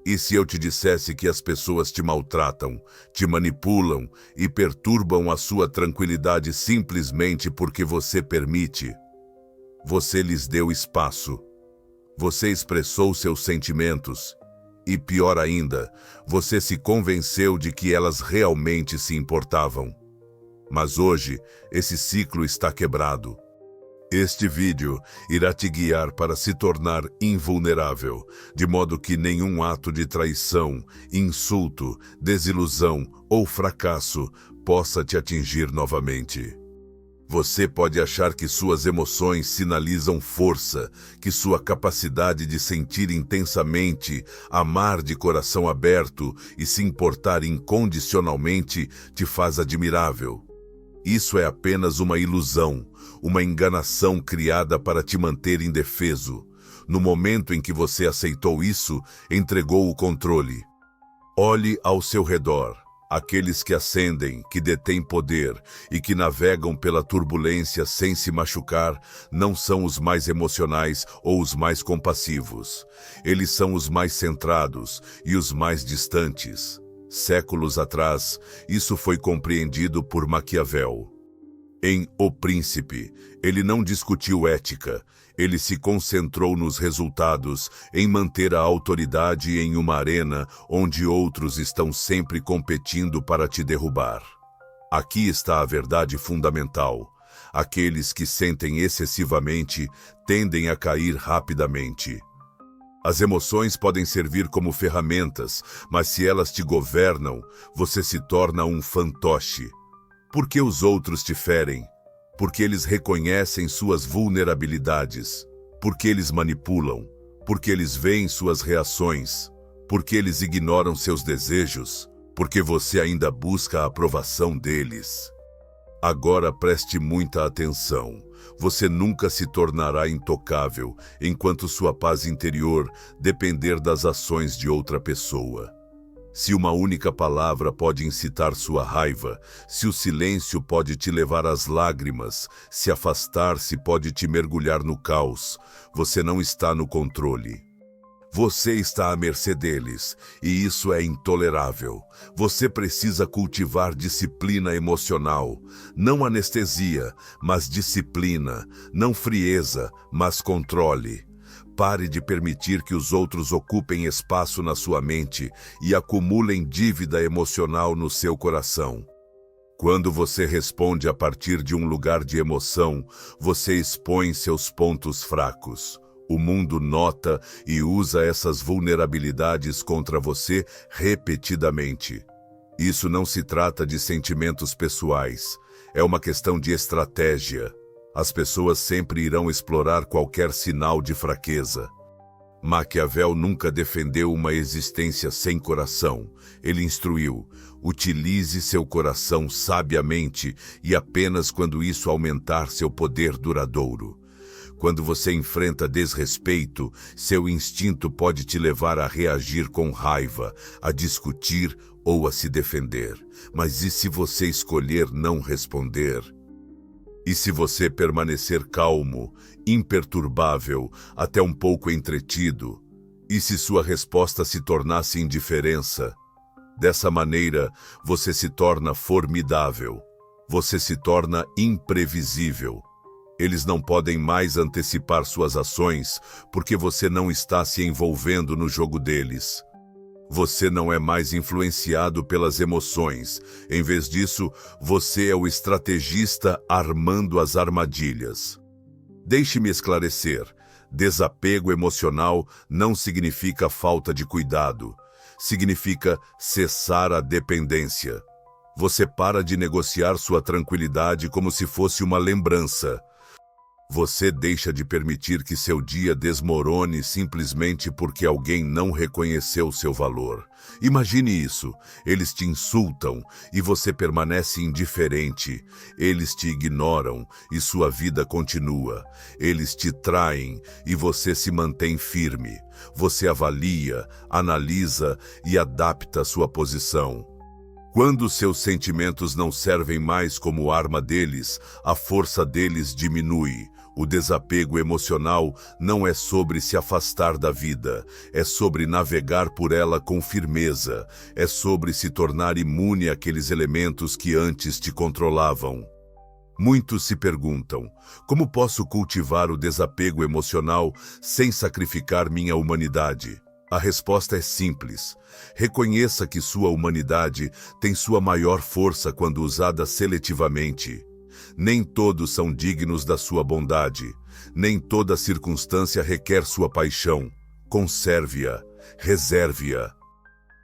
E se eu te dissesse que as pessoas te maltratam, te manipulam e perturbam a sua tranquilidade simplesmente porque você permite? Você lhes deu espaço. Você expressou seus sentimentos. E pior ainda, você se convenceu de que elas realmente se importavam. Mas hoje, esse ciclo está quebrado. Este vídeo irá te guiar para se tornar invulnerável, de modo que nenhum ato de traição, insulto, desilusão ou fracasso possa te atingir novamente. Você pode achar que suas emoções sinalizam força, que sua capacidade de sentir intensamente, amar de coração aberto e se importar incondicionalmente te faz admirável. Isso é apenas uma ilusão, uma enganação criada para te manter indefeso. No momento em que você aceitou isso, entregou o controle. Olhe ao seu redor. Aqueles que ascendem, que detêm poder e que navegam pela turbulência sem se machucar, não são os mais emocionais ou os mais compassivos. Eles são os mais centrados e os mais distantes. Séculos atrás, isso foi compreendido por Maquiavel. Em O Príncipe, ele não discutiu ética, ele se concentrou nos resultados, em manter a autoridade em uma arena onde outros estão sempre competindo para te derrubar. Aqui está a verdade fundamental. Aqueles que sentem excessivamente tendem a cair rapidamente. As emoções podem servir como ferramentas, mas se elas te governam, você se torna um fantoche. Por que os outros te ferem? Porque eles reconhecem suas vulnerabilidades. Porque eles manipulam. Porque eles veem suas reações. Porque eles ignoram seus desejos. Porque você ainda busca a aprovação deles. Agora preste muita atenção. Você nunca se tornará intocável enquanto sua paz interior depender das ações de outra pessoa. Se uma única palavra pode incitar sua raiva, se o silêncio pode te levar às lágrimas, se afastar-se pode te mergulhar no caos, você não está no controle. Você está à mercê deles, e isso é intolerável. Você precisa cultivar disciplina emocional. Não anestesia, mas disciplina. Não frieza, mas controle. Pare de permitir que os outros ocupem espaço na sua mente e acumulem dívida emocional no seu coração. Quando você responde a partir de um lugar de emoção, você expõe seus pontos fracos. O mundo nota e usa essas vulnerabilidades contra você repetidamente. Isso não se trata de sentimentos pessoais, é uma questão de estratégia. As pessoas sempre irão explorar qualquer sinal de fraqueza. Maquiavel nunca defendeu uma existência sem coração. Ele instruiu: utilize seu coração sabiamente e apenas quando isso aumentar seu poder duradouro. Quando você enfrenta desrespeito, seu instinto pode te levar a reagir com raiva, a discutir ou a se defender. Mas e se você escolher não responder? E se você permanecer calmo, imperturbável, até um pouco entretido? E se sua resposta se tornasse indiferença? Dessa maneira, você se torna formidável. Você se torna imprevisível. Eles não podem mais antecipar suas ações porque você não está se envolvendo no jogo deles. Você não é mais influenciado pelas emoções. Em vez disso, você é o estrategista armando as armadilhas. Deixe-me esclarecer. Desapego emocional não significa falta de cuidado. Significa cessar a dependência. Você para de negociar sua tranquilidade como se fosse uma lembrança. Você deixa de permitir que seu dia desmorone simplesmente porque alguém não reconheceu seu valor. Imagine isso. Eles te insultam e você permanece indiferente. Eles te ignoram e sua vida continua. Eles te traem e você se mantém firme. Você avalia, analisa e adapta sua posição. Quando seus sentimentos não servem mais como arma deles, a força deles diminui. O desapego emocional não é sobre se afastar da vida, é sobre navegar por ela com firmeza, é sobre se tornar imune àqueles elementos que antes te controlavam. Muitos se perguntam: como posso cultivar o desapego emocional sem sacrificar minha humanidade? A resposta é simples. Reconheça que sua humanidade tem sua maior força quando usada seletivamente. Nem todos são dignos da sua bondade. Nem toda circunstância requer sua paixão. Conserve-a, reserve-a.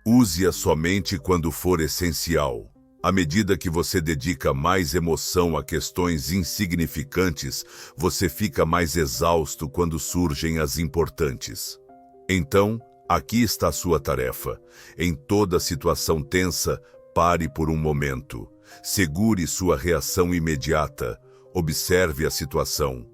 Use-a somente quando for essencial. À medida que você dedica mais emoção a questões insignificantes, você fica mais exausto quando surgem as importantes. Então, aqui está a sua tarefa. Em toda situação tensa, pare por um momento. Segure sua reação imediata. Observe a situação.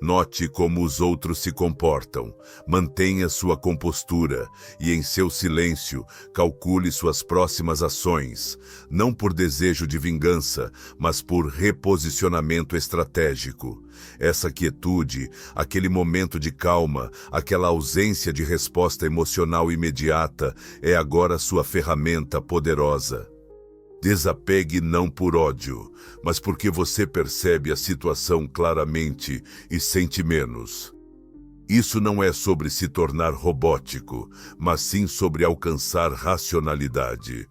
Note como os outros se comportam. Mantenha sua compostura e, em seu silêncio, calcule suas próximas ações, não por desejo de vingança, mas por reposicionamento estratégico. Essa quietude, aquele momento de calma, aquela ausência de resposta emocional imediata, é agora sua ferramenta poderosa. Desapegue não por ódio, mas porque você percebe a situação claramente e sente menos. Isso não é sobre se tornar robótico, mas sim sobre alcançar racionalidade.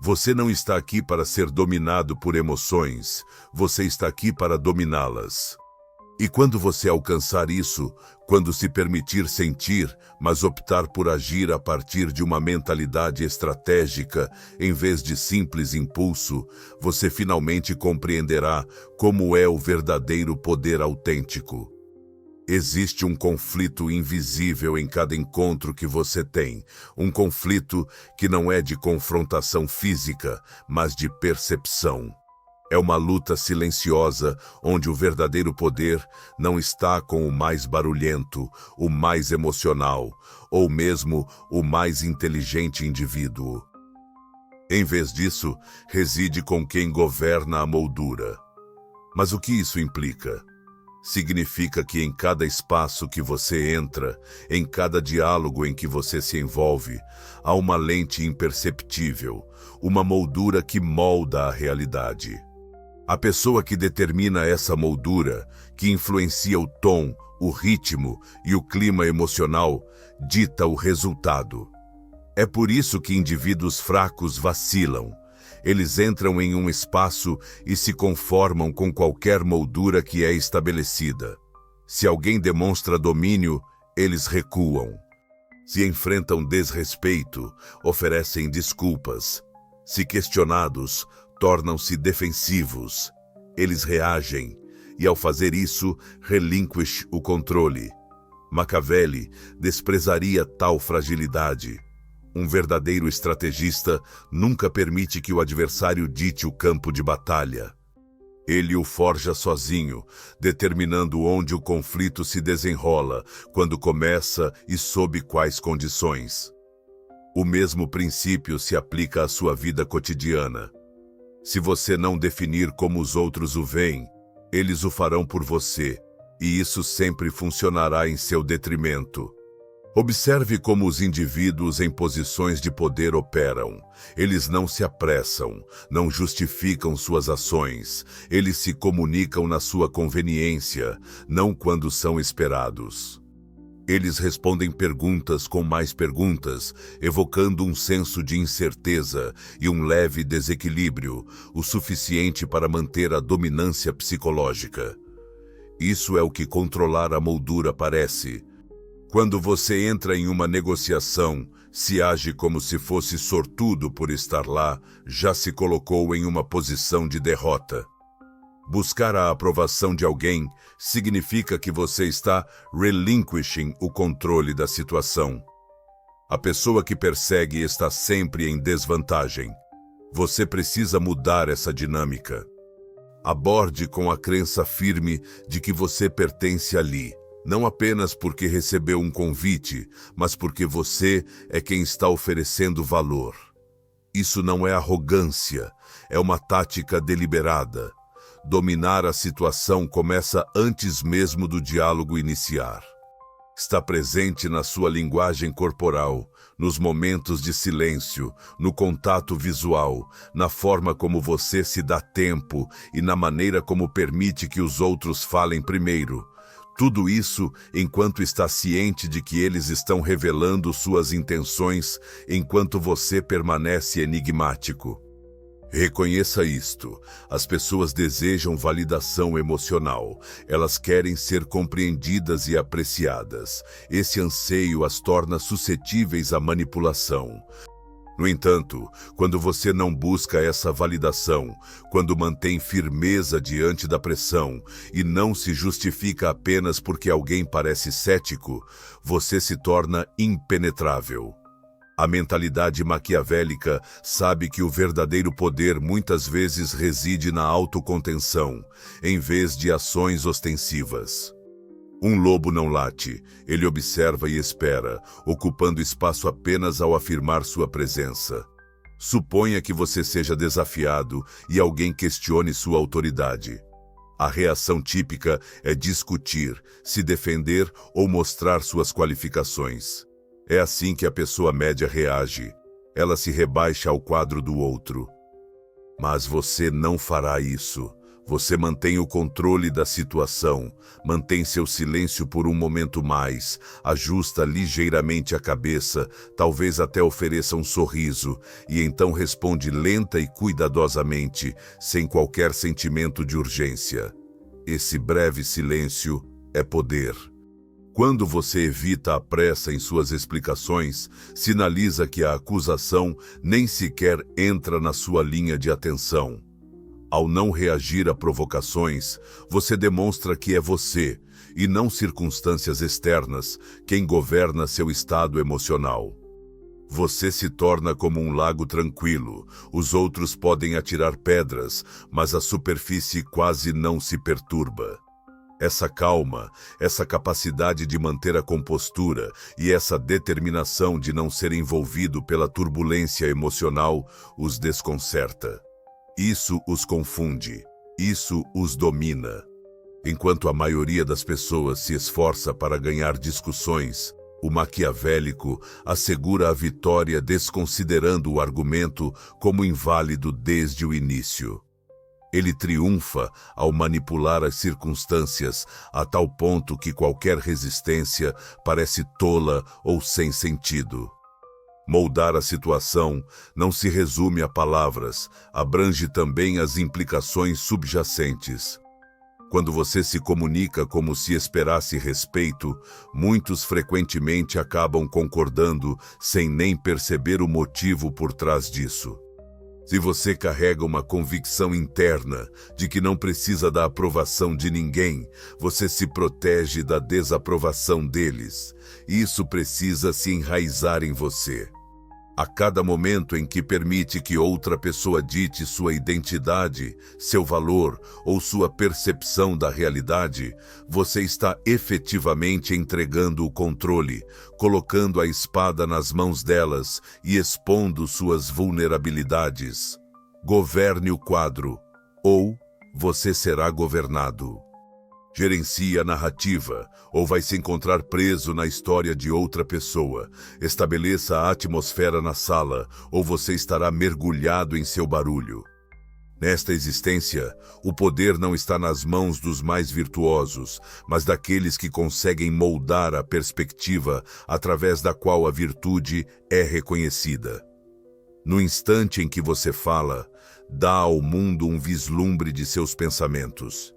Você não está aqui para ser dominado por emoções, você está aqui para dominá-las. E quando você alcançar isso, quando se permitir sentir, mas optar por agir a partir de uma mentalidade estratégica, em vez de simples impulso, você finalmente compreenderá como é o verdadeiro poder autêntico. Existe um conflito invisível em cada encontro que você tem, um conflito que não é de confrontação física, mas de percepção. É uma luta silenciosa, onde o verdadeiro poder não está com o mais barulhento, o mais emocional, ou mesmo o mais inteligente indivíduo. Em vez disso, reside com quem governa a moldura. Mas o que isso implica? Significa que em cada espaço que você entra, em cada diálogo em que você se envolve, há uma lente imperceptível, uma moldura que molda a realidade. A pessoa que determina essa moldura, que influencia o tom, o ritmo e o clima emocional, dita o resultado. É por isso que indivíduos fracos vacilam. Eles entram em um espaço e se conformam com qualquer moldura que é estabelecida. Se alguém demonstra domínio, eles recuam. Se enfrentam desrespeito, oferecem desculpas. Se questionados, tornam-se defensivos. Eles reagem, e ao fazer isso, relinquem o controle. Machiavelli desprezaria tal fragilidade. Um verdadeiro estrategista nunca permite que o adversário dite o campo de batalha. Ele o forja sozinho, determinando onde o conflito se desenrola, quando começa e sob quais condições. O mesmo princípio se aplica à sua vida cotidiana. Se você não definir como os outros o veem, eles o farão por você, e isso sempre funcionará em seu detrimento. Observe como os indivíduos em posições de poder operam. Eles não se apressam, não justificam suas ações, eles se comunicam na sua conveniência, não quando são esperados. Eles respondem perguntas com mais perguntas, evocando um senso de incerteza e um leve desequilíbrio, o suficiente para manter a dominância psicológica. Isso é o que controlar a moldura parece. Quando você entra em uma negociação, se age como se fosse sortudo por estar lá, já se colocou em uma posição de derrota. Buscar a aprovação de alguém significa que você está relinquishing o controle da situação. A pessoa que persegue está sempre em desvantagem. Você precisa mudar essa dinâmica. Aborde com a crença firme de que você pertence ali, não apenas porque recebeu um convite, mas porque você é quem está oferecendo valor. Isso não é arrogância, é uma tática deliberada. Dominar a situação começa antes mesmo do diálogo iniciar. Está presente na sua linguagem corporal, nos momentos de silêncio, no contato visual, na forma como você se dá tempo e na maneira como permite que os outros falem primeiro. Tudo isso enquanto está ciente de que eles estão revelando suas intenções enquanto você permanece enigmático. Reconheça isto. As pessoas desejam validação emocional. Elas querem ser compreendidas e apreciadas. Esse anseio as torna suscetíveis à manipulação. No entanto, quando você não busca essa validação, quando mantém firmeza diante da pressão e não se justifica apenas porque alguém parece cético, você se torna impenetrável. A mentalidade maquiavélica sabe que o verdadeiro poder muitas vezes reside na autocontenção, em vez de ações ostensivas. Um lobo não late, ele observa e espera, ocupando espaço apenas ao afirmar sua presença. Suponha que você seja desafiado e alguém questione sua autoridade. A reação típica é discutir, se defender ou mostrar suas qualificações. É assim que a pessoa média reage. Ela se rebaixa ao quadro do outro. Mas você não fará isso. Você mantém o controle da situação, mantém seu silêncio por um momento mais, ajusta ligeiramente a cabeça, talvez até ofereça um sorriso, e então responde lenta e cuidadosamente, sem qualquer sentimento de urgência. Esse breve silêncio é poder. Quando você evita a pressa em suas explicações, sinaliza que a acusação nem sequer entra na sua linha de atenção. Ao não reagir a provocações, você demonstra que é você, e não circunstâncias externas, quem governa seu estado emocional. Você se torna como um lago tranquilo. Os outros podem atirar pedras, mas a superfície quase não se perturba. Essa calma, essa capacidade de manter a compostura e essa determinação de não ser envolvido pela turbulência emocional os desconcerta. Isso os confunde, isso os domina. Enquanto a maioria das pessoas se esforça para ganhar discussões, o maquiavélico assegura a vitória desconsiderando o argumento como inválido desde o início. Ele triunfa ao manipular as circunstâncias a tal ponto que qualquer resistência parece tola ou sem sentido. Moldar a situação não se resume a palavras, abrange também as implicações subjacentes. Quando você se comunica como se esperasse respeito, muitos frequentemente acabam concordando sem nem perceber o motivo por trás disso. Se você carrega uma convicção interna de que não precisa da aprovação de ninguém, você se protege da desaprovação deles. Isso precisa se enraizar em você. A cada momento em que permite que outra pessoa dite sua identidade, seu valor ou sua percepção da realidade, você está efetivamente entregando o controle, colocando a espada nas mãos delas e expondo suas vulnerabilidades. Governe o quadro, ou você será governado. Gerencie a narrativa, ou vai se encontrar preso na história de outra pessoa. Estabeleça a atmosfera na sala, ou você estará mergulhado em seu barulho. Nesta existência, o poder não está nas mãos dos mais virtuosos, mas daqueles que conseguem moldar a perspectiva através da qual a virtude é reconhecida. No instante em que você fala, dá ao mundo um vislumbre de seus pensamentos.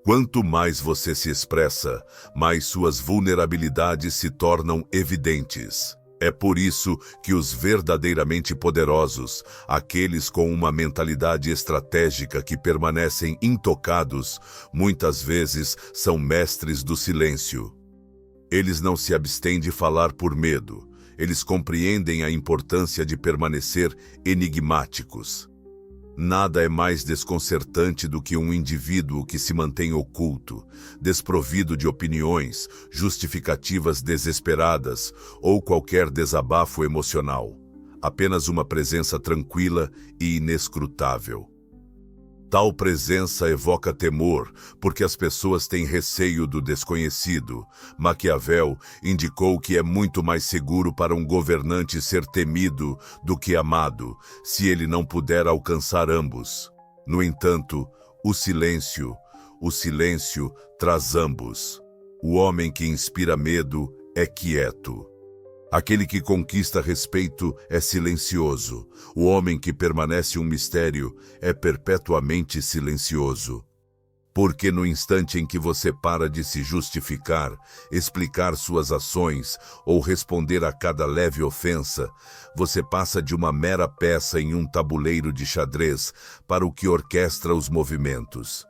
Quanto mais você se expressa, mais suas vulnerabilidades se tornam evidentes. É por isso que os verdadeiramente poderosos, aqueles com uma mentalidade estratégica que permanecem intocados, muitas vezes são mestres do silêncio. Eles não se abstêm de falar por medo. Eles compreendem a importância de permanecer enigmáticos. Nada é mais desconcertante do que um indivíduo que se mantém oculto, desprovido de opiniões, justificativas desesperadas ou qualquer desabafo emocional. Apenas uma presença tranquila e inescrutável. Tal presença evoca temor, porque as pessoas têm receio do desconhecido. Maquiavel indicou que é muito mais seguro para um governante ser temido do que amado, se ele não puder alcançar ambos. No entanto, o silêncio traz ambos. O homem que inspira medo é quieto. Aquele que conquista respeito é silencioso. O homem que permanece um mistério é perpetuamente silencioso. Porque no instante em que você para de se justificar, explicar suas ações ou responder a cada leve ofensa, você passa de uma mera peça em um tabuleiro de xadrez para o que orquestra os movimentos.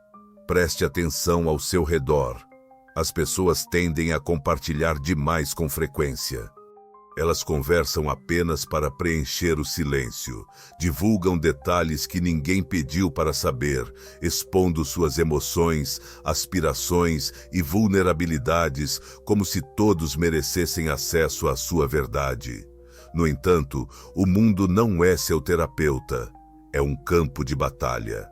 Preste atenção ao seu redor. As pessoas tendem a compartilhar demais com frequência. Elas conversam apenas para preencher o silêncio, divulgam detalhes que ninguém pediu para saber, expondo suas emoções, aspirações e vulnerabilidades como se todos merecessem acesso à sua verdade. No entanto, o mundo não é seu terapeuta, é um campo de batalha.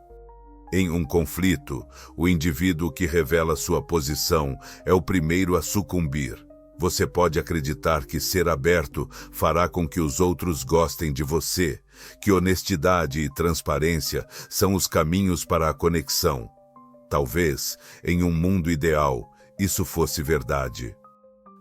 Em um conflito, o indivíduo que revela sua posição é o primeiro a sucumbir. Você pode acreditar que ser aberto fará com que os outros gostem de você, que honestidade e transparência são os caminhos para a conexão. Talvez, em um mundo ideal, isso fosse verdade.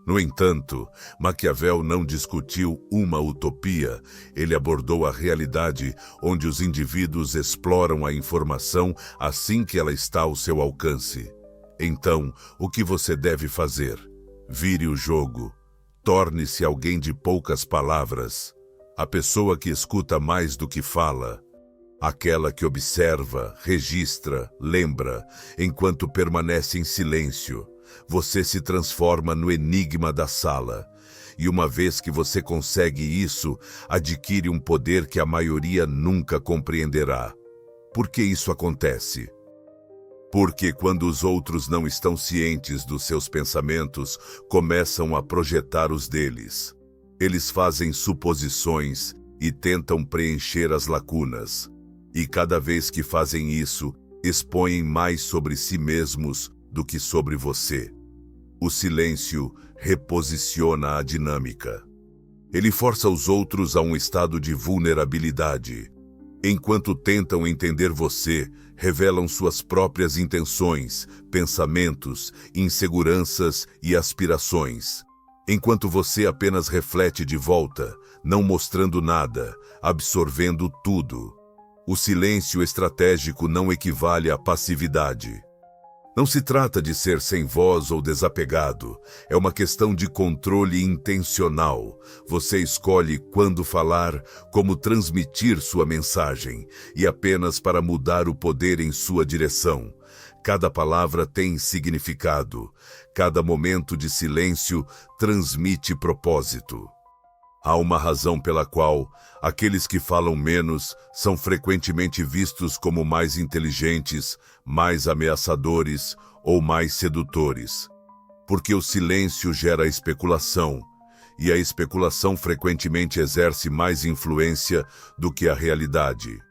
No entanto, Maquiavel não discutiu uma utopia, ele abordou a realidade onde os indivíduos exploram a informação assim que ela está ao seu alcance. Então, o que você deve fazer? Vire o jogo. Torne-se alguém de poucas palavras. A pessoa que escuta mais do que fala. Aquela que observa, registra, lembra, enquanto permanece em silêncio. Você se transforma no enigma da sala. E uma vez que você consegue isso, adquire um poder que a maioria nunca compreenderá. Por que isso acontece? Porque quando os outros não estão cientes dos seus pensamentos, começam a projetar os deles. Eles fazem suposições e tentam preencher as lacunas. E cada vez que fazem isso, expõem mais sobre si mesmos do que sobre você. O silêncio reposiciona a dinâmica. Ele força os outros a um estado de vulnerabilidade. Enquanto tentam entender você, revelam suas próprias intenções, pensamentos, inseguranças e aspirações. Enquanto você apenas reflete de volta, não mostrando nada, absorvendo tudo. O silêncio estratégico não equivale à passividade. Não se trata de ser sem voz ou desapegado, é uma questão de controle intencional. Você escolhe quando falar, como transmitir sua mensagem, e apenas para mudar o poder em sua direção. Cada palavra tem significado, cada momento de silêncio transmite propósito. Há uma razão pela qual aqueles que falam menos são frequentemente vistos como mais inteligentes, mais ameaçadores ou mais sedutores. Porque o silêncio gera especulação, e a especulação frequentemente exerce mais influência do que a realidade.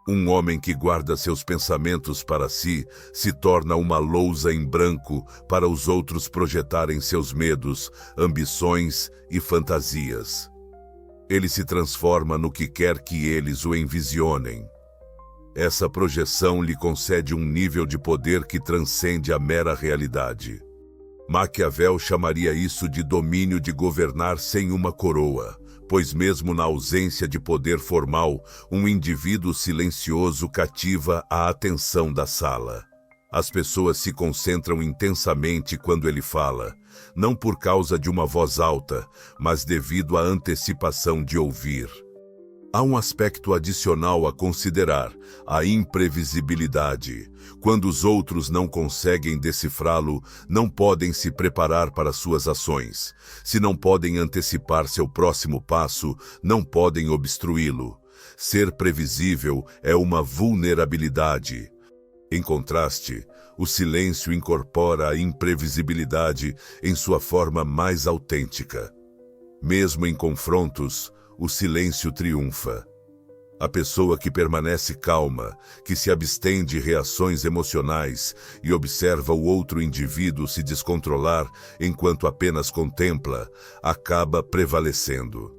Um homem que guarda seus pensamentos para si se torna uma lousa em branco para os outros projetarem seus medos, ambições e fantasias. Ele se transforma no que quer que eles o envisionem. Essa projeção lhe concede um nível de poder que transcende a mera realidade. Maquiavel chamaria isso de domínio de governar sem uma coroa, pois mesmo na ausência de poder formal, um indivíduo silencioso cativa a atenção da sala. As pessoas se concentram intensamente quando ele fala, não por causa de uma voz alta, mas devido à antecipação de ouvir. Há um aspecto adicional a considerar, a imprevisibilidade. Quando os outros não conseguem decifrá-lo, não podem se preparar para suas ações. Se não podem antecipar seu próximo passo, não podem obstruí-lo. Ser previsível é uma vulnerabilidade. Em contraste, o silêncio incorpora a imprevisibilidade em sua forma mais autêntica. Mesmo em confrontos, o silêncio triunfa. A pessoa que permanece calma, que se abstém de reações emocionais e observa o outro indivíduo se descontrolar enquanto apenas contempla, acaba prevalecendo.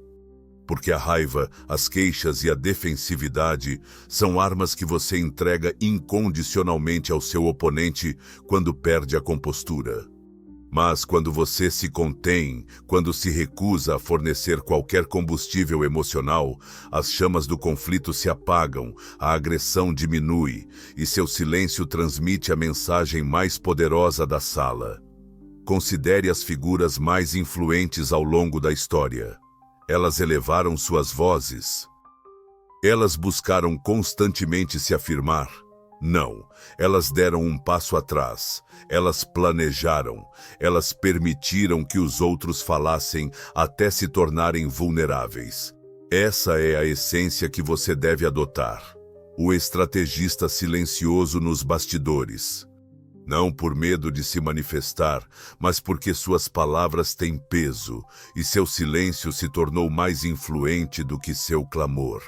Porque a raiva, as queixas e a defensividade são armas que você entrega incondicionalmente ao seu oponente quando perde a compostura. Mas quando você se contém, quando se recusa a fornecer qualquer combustível emocional, as chamas do conflito se apagam, a agressão diminui e seu silêncio transmite a mensagem mais poderosa da sala. Considere as figuras mais influentes ao longo da história. Elas elevaram suas vozes. Elas buscaram constantemente se afirmar. Não, elas deram um passo atrás. Elas planejaram. Elas permitiram que os outros falassem até se tornarem vulneráveis. Essa é a essência que você deve adotar. O estrategista silencioso nos bastidores. Não por medo de se manifestar, mas porque suas palavras têm peso e seu silêncio se tornou mais influente do que seu clamor.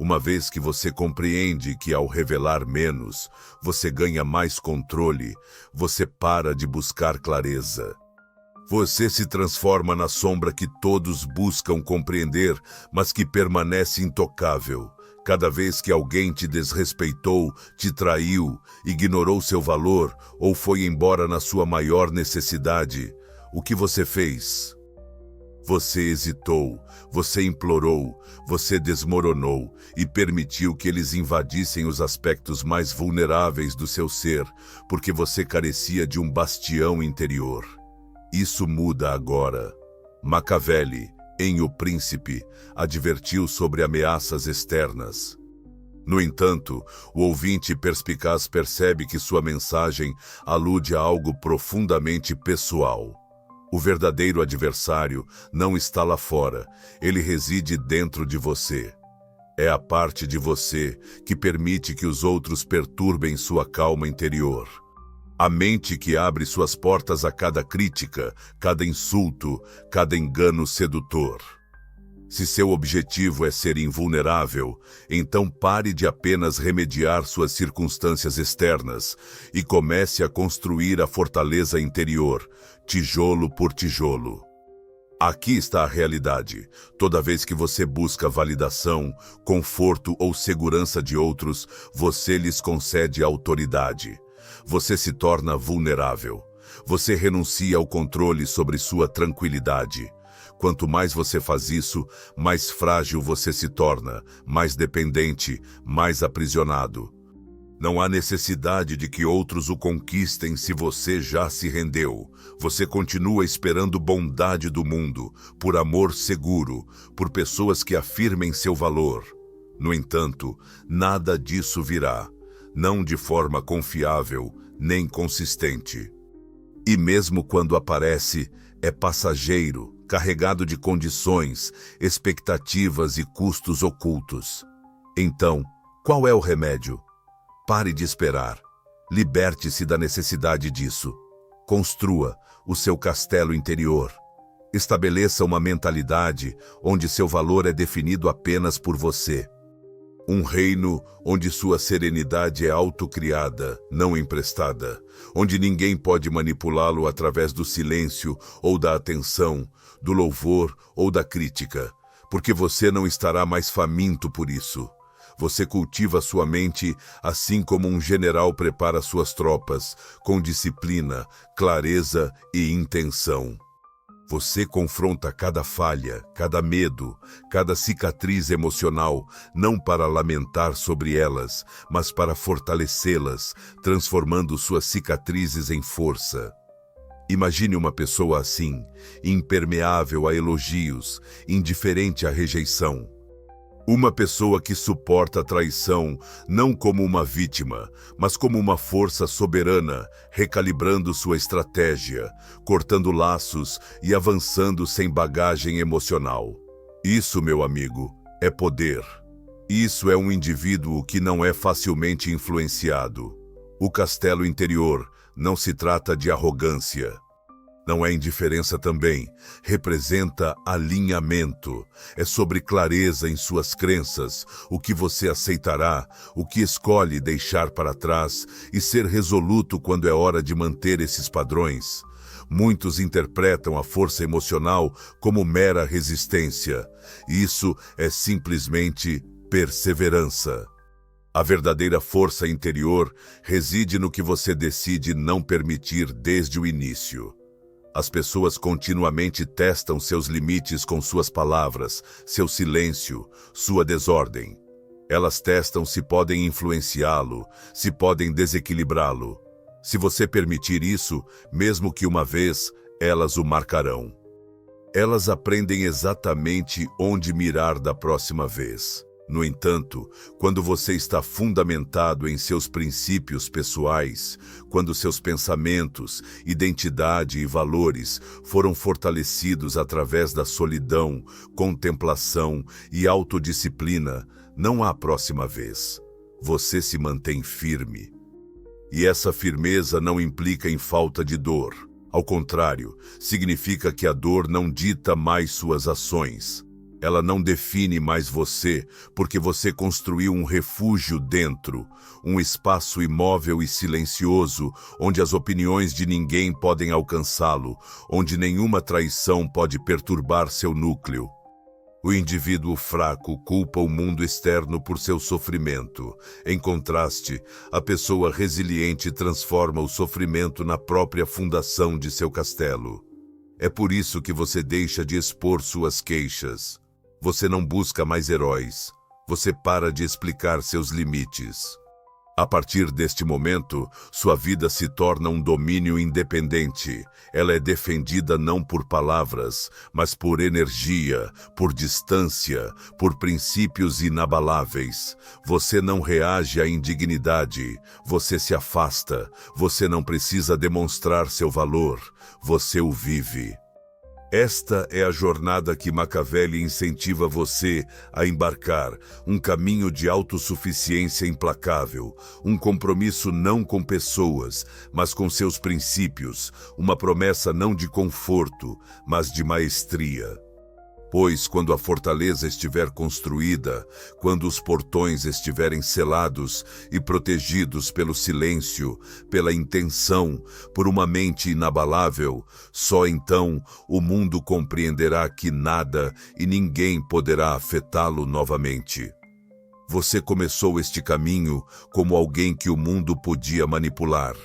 Uma vez que você compreende que ao revelar menos, você ganha mais controle, você para de buscar clareza. Você se transforma na sombra que todos buscam compreender, mas que permanece intocável. Cada vez que alguém te desrespeitou, te traiu, ignorou seu valor ou foi embora na sua maior necessidade, o que você fez? Você hesitou, você implorou, você desmoronou e permitiu que eles invadissem os aspectos mais vulneráveis do seu ser, porque você carecia de um bastião interior. Isso muda agora. Machiavelli, em O Príncipe, advertiu sobre ameaças externas. No entanto, o ouvinte perspicaz percebe que sua mensagem alude a algo profundamente pessoal. O verdadeiro adversário não está lá fora, ele reside dentro de você. É a parte de você que permite que os outros perturbem sua calma interior. A mente que abre suas portas a cada crítica, cada insulto, cada engano sedutor. Se seu objetivo é ser invulnerável, então pare de apenas remediar suas circunstâncias externas e comece a construir a fortaleza interior, tijolo por tijolo. Aqui está a realidade. Toda vez que você busca validação, conforto ou segurança de outros, você lhes concede autoridade. Você se torna vulnerável. Você renuncia ao controle sobre sua tranquilidade. Quanto mais você faz isso, mais frágil você se torna, mais dependente, mais aprisionado. Não há necessidade de que outros o conquistem se você já se rendeu. Você continua esperando bondade do mundo, por amor seguro, por pessoas que afirmem seu valor. No entanto, nada disso virá, não de forma confiável nem consistente. E mesmo quando aparece, é passageiro, carregado de condições, expectativas e custos ocultos. Então, qual é o remédio? Pare de esperar. Liberte-se da necessidade disso. Construa o seu castelo interior. Estabeleça uma mentalidade onde seu valor é definido apenas por você. Um reino onde sua serenidade é autocriada, não emprestada. Onde ninguém pode manipulá-lo através do silêncio ou da atenção, do louvor ou da crítica. Porque você não estará mais faminto por isso. Você cultiva sua mente assim como um general prepara suas tropas, com disciplina, clareza e intenção. Você confronta cada falha, cada medo, cada cicatriz emocional, não para lamentar sobre elas, mas para fortalecê-las, transformando suas cicatrizes em força. Imagine uma pessoa assim, impermeável a elogios, indiferente à rejeição. Uma pessoa que suporta a traição não como uma vítima, mas como uma força soberana, recalibrando sua estratégia, cortando laços e avançando sem bagagem emocional. Isso, meu amigo, é poder. Isso é um indivíduo que não é facilmente influenciado. O castelo interior não se trata de arrogância. Não é indiferença também, representa alinhamento. É sobre clareza em suas crenças, o que você aceitará, o que escolhe deixar para trás e ser resoluto quando é hora de manter esses padrões. Muitos interpretam a força emocional como mera resistência. Isso é simplesmente perseverança. A verdadeira força interior reside no que você decide não permitir desde o início. As pessoas continuamente testam seus limites com suas palavras, seu silêncio, sua desordem. Elas testam se podem influenciá-lo, se podem desequilibrá-lo. Se você permitir isso, mesmo que uma vez, elas o marcarão. Elas aprendem exatamente onde mirar da próxima vez. No entanto, quando você está fundamentado em seus princípios pessoais, quando seus pensamentos, identidade e valores foram fortalecidos através da solidão, contemplação e autodisciplina, não há próxima vez. Você se mantém firme. E essa firmeza não implica em falta de dor. Ao contrário, significa que a dor não dita mais suas ações. Ela não define mais você, porque você construiu um refúgio dentro, um espaço imóvel e silencioso, onde as opiniões de ninguém podem alcançá-lo, onde nenhuma traição pode perturbar seu núcleo. O indivíduo fraco culpa o mundo externo por seu sofrimento. Em contraste, a pessoa resiliente transforma o sofrimento na própria fundação de seu castelo. É por isso que você deixa de expor suas queixas. Você não busca mais heróis. Você para de explicar seus limites. A partir deste momento, sua vida se torna um domínio independente. Ela é defendida não por palavras, mas por energia, por distância, por princípios inabaláveis. Você não reage à indignidade, você se afasta. Você não precisa demonstrar seu valor, você o vive. Esta é a jornada que Machiavelli incentiva você a embarcar, um caminho de autossuficiência implacável, um compromisso não com pessoas, mas com seus princípios, uma promessa não de conforto, mas de maestria. Pois quando a fortaleza estiver construída, quando os portões estiverem selados e protegidos pelo silêncio, pela intenção, por uma mente inabalável, só então o mundo compreenderá que nada e ninguém poderá afetá-lo novamente. Você começou este caminho como alguém que o mundo podia manipular.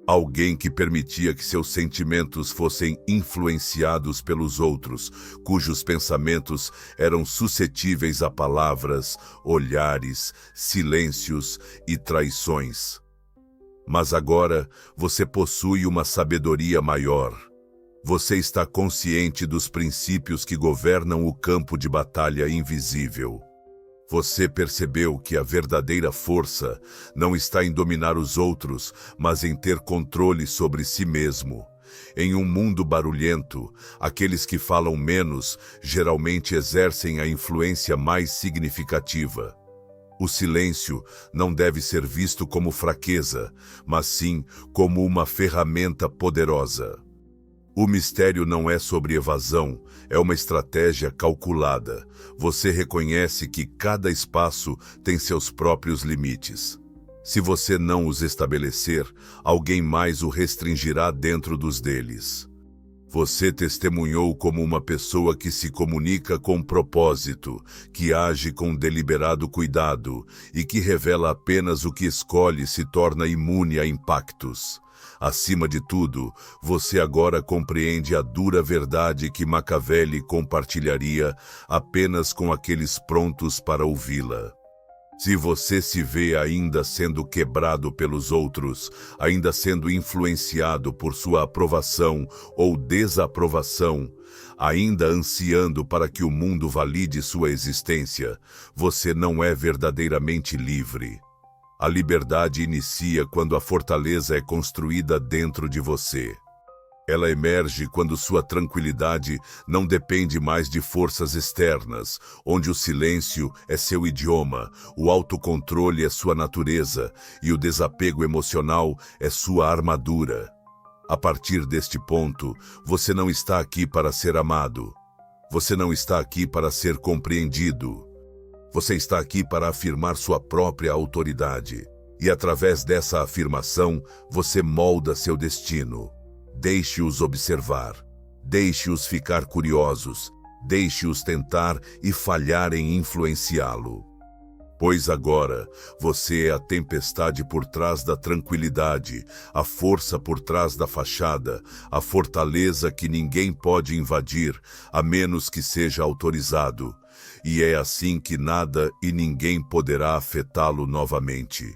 Alguém que permitia que seus sentimentos fossem influenciados pelos outros, cujos pensamentos eram suscetíveis a palavras, olhares, silêncios e traições. Mas agora você possui uma sabedoria maior. Você está consciente dos princípios que governam o campo de batalha invisível. Você percebeu que a verdadeira força não está em dominar os outros, mas em ter controle sobre si mesmo. Em um mundo barulhento, aqueles que falam menos geralmente exercem a influência mais significativa. O silêncio não deve ser visto como fraqueza, mas sim como uma ferramenta poderosa. O mistério não é sobre evasão, é uma estratégia calculada. Você reconhece que cada espaço tem seus próprios limites. Se você não os estabelecer, alguém mais o restringirá dentro dos deles. Você testemunhou como uma pessoa que se comunica com propósito, que age com deliberado cuidado e que revela apenas o que escolhe se torna imune a impactos. Acima de tudo, você agora compreende a dura verdade que Machiavelli compartilharia apenas com aqueles prontos para ouvi-la. Se você se vê ainda sendo quebrado pelos outros, ainda sendo influenciado por sua aprovação ou desaprovação, ainda ansiando para que o mundo valide sua existência, você não é verdadeiramente livre. A liberdade inicia quando a fortaleza é construída dentro de você. Ela emerge quando sua tranquilidade não depende mais de forças externas, onde o silêncio é seu idioma, o autocontrole é sua natureza e o desapego emocional é sua armadura. A partir deste ponto, você não está aqui para ser amado. Você não está aqui para ser compreendido. Você está aqui para afirmar sua própria autoridade. E através dessa afirmação, você molda seu destino. Deixe-os observar. Deixe-os ficar curiosos. Deixe-os tentar e falhar em influenciá-lo. Pois agora, você é a tempestade por trás da tranquilidade, a força por trás da fachada, a fortaleza que ninguém pode invadir, a menos que seja autorizado. E é assim que nada e ninguém poderá afetá-lo novamente.